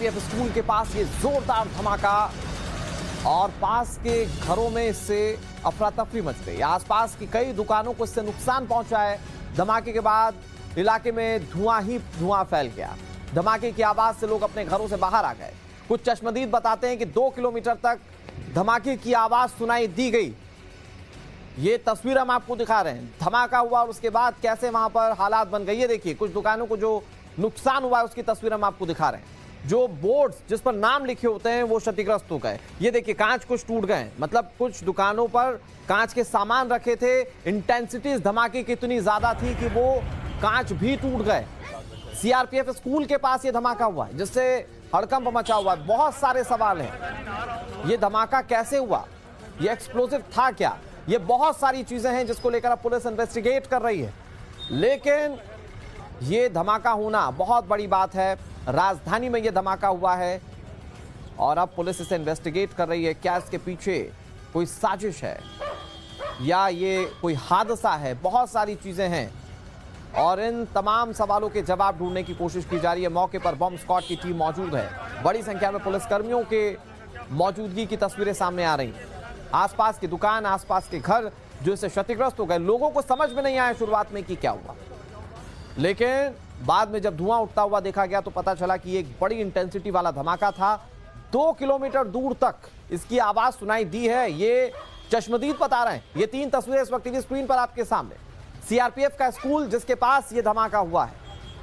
CRPF school के पास ये जोरदार धमाका और पास के घरों में इससे अफरा तफरी मच गई। आसपास की कई दुकानों को इससे नुकसान पहुंचा है। धमाके के बाद इलाके में धुआं ही धुआं फैल गया। धमाके की आवाज से लोग अपने घरों से बाहर आ गए। कुछ चश्मदीद बताते हैं कि 2 किलोमीटर तक धमाके की आवाज सुनाई दी गई। ये तस्वीर हम आपको दिखा रहे हैं। धमाका हुआ और उसके बाद कैसे वहां पर हालात बन गए, ये देखिए। कुछ दुकानों को जो नुकसान हुआ है उसकी तस्वीर हम आपको दिखा रहे हैं। जो बोर्ड्स जिस पर नाम लिखे होते हैं वो क्षतिग्रस्त हो गए। ये देखिए, कांच कुछ टूट गए। मतलब कुछ दुकानों पर कांच के सामान रखे थे। इंटेंसिटी इस धमाके की इतनी ज्यादा थी कि वो कांच भी टूट गए। सीआरपीएफ स्कूल के पास ये धमाका हुआ है जिससे हड़कंप मचा हुआ है। बहुत सारे सवाल हैं। ये धमाका कैसे हुआ, ये एक्सप्लोसिव था क्या, ये बहुत सारी चीजें हैं जिसको लेकर अब पुलिस इन्वेस्टिगेट कर रही है। लेकिन ये धमाका होना बहुत बड़ी बात है। राजधानी में ये धमाका हुआ है और अब पुलिस इसे इन्वेस्टिगेट कर रही है। क्या इसके पीछे कोई साजिश है या ये कोई हादसा है? बहुत सारी चीजें हैं और इन तमाम सवालों के जवाब ढूंढने की कोशिश की जा रही है। मौके पर बॉम्ब स्क्वाड की टीम मौजूद है। बड़ी संख्या में पुलिसकर्मियों के मौजूदगी की तस्वीरें सामने आ रही हैं। आसपास की दुकान, आसपास के घर जो इससे क्षतिग्रस्त हो गए। लोगों को समझ में नहीं आया शुरुआत में कि क्या हुआ, लेकिन बाद में जब धुआं उठता हुआ देखा गया तो पता चला कि एक बड़ी इंटेंसिटी वाला धमाका था। 2 किलोमीटर दूर तक इसकी आवाज सुनाई दी है। ये चश्मदीद बता रहे हैं। ये 3 तस्वीरें इस वक्त टीवी स्क्रीन पर आपके सामने। सीआरपीएफ का स्कूल जिसके पास ये धमाका हुआ है,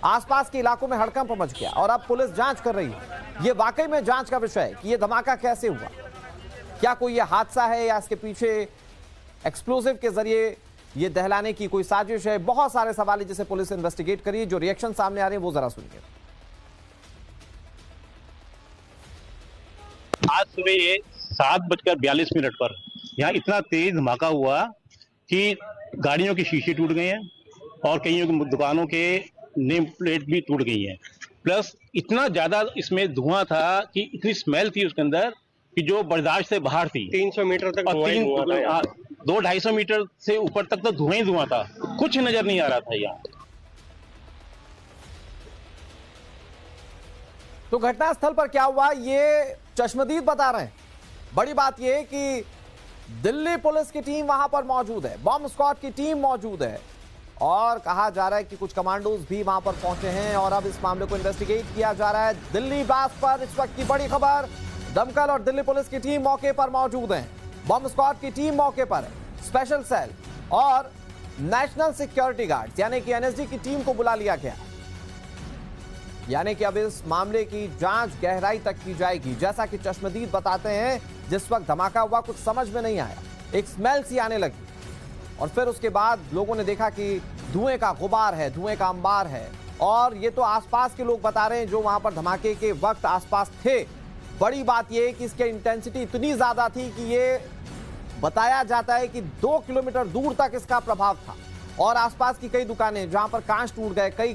आसपास के इलाकों में हड़कंप मच गया और अब पुलिस जांच कर रही है। ये वाकई में जांच का विषय है कि ये धमाका कैसे हुआ। क्या कोई ये हादसा है या इसके पीछे एक्सप्लोसिव के जरिए ये दहलाने की कोई साजिश है? बहुत सारे सवाल है जिसे पुलिस इन्वेस्टिगेट करी। जो रिएक्शन सामने आ रहे हैं वो जरा सुनिए। आज सुबह ये 7:42 पर यहाँ इतना तेज धमाका हुआ कि गाड़ियों के शीशे टूट गए हैं और कईयों की दुकानों के नेम प्लेट भी टूट गई हैं। प्लस इतना ज्यादा इसमें धुआं था कि इतनी स्मेल थी उसके अंदर कि जो बर्दाश्त से बाहर थी। 300 मीटर तक 200-250 मीटर से ऊपर तक तो धुआं ही धुआं था। कुछ नजर नहीं आ रहा था यहाँ। तो घटनास्थल पर क्या हुआ ये चश्मदीद बता रहे हैं। बड़ी बात यह कि दिल्ली पुलिस की टीम वहां पर मौजूद है, बॉम्ब स्क्वाड की टीम मौजूद है और कहा जा रहा है कि कुछ कमांडोज भी वहां पर पहुंचे हैं और अब इस मामले को इन्वेस्टिगेट किया जा रहा है। दिल्ली ब्लास्ट पर इस वक्त की बड़ी खबर। दमकल और दिल्ली पुलिस की टीम मौके पर मौजूद है। बॉम्ब स्क्वाड की टीम मौके पर है। स्पेशल सेल और नेशनल सिक्योरिटी गार्ड यानी कि एनएसजी की टीम को बुला लिया गया। यानी कि अब इस मामले की जांच गहराई तक की जाएगी। जैसा कि चश्मदीद बताते हैं, जिस वक्त धमाका हुआ कुछ समझ में नहीं आया, एक स्मेल सी आने लगी और फिर उसके बाद लोगों ने देखा कि धुएं का गुबार है, धुएं का अंबार है। और ये तो आसपास के लोग बता रहे हैं जो वहां पर धमाके के वक्त आसपास थे। बड़ी बात यह है कि इसकी इंटेंसिटी इतनी ज्यादा थी कि ये बताया जाता है कि 2 किलोमीटर दूर तक इसका प्रभाव था और आसपास की कई दुकानें जहां पर कांच टूट गए, कई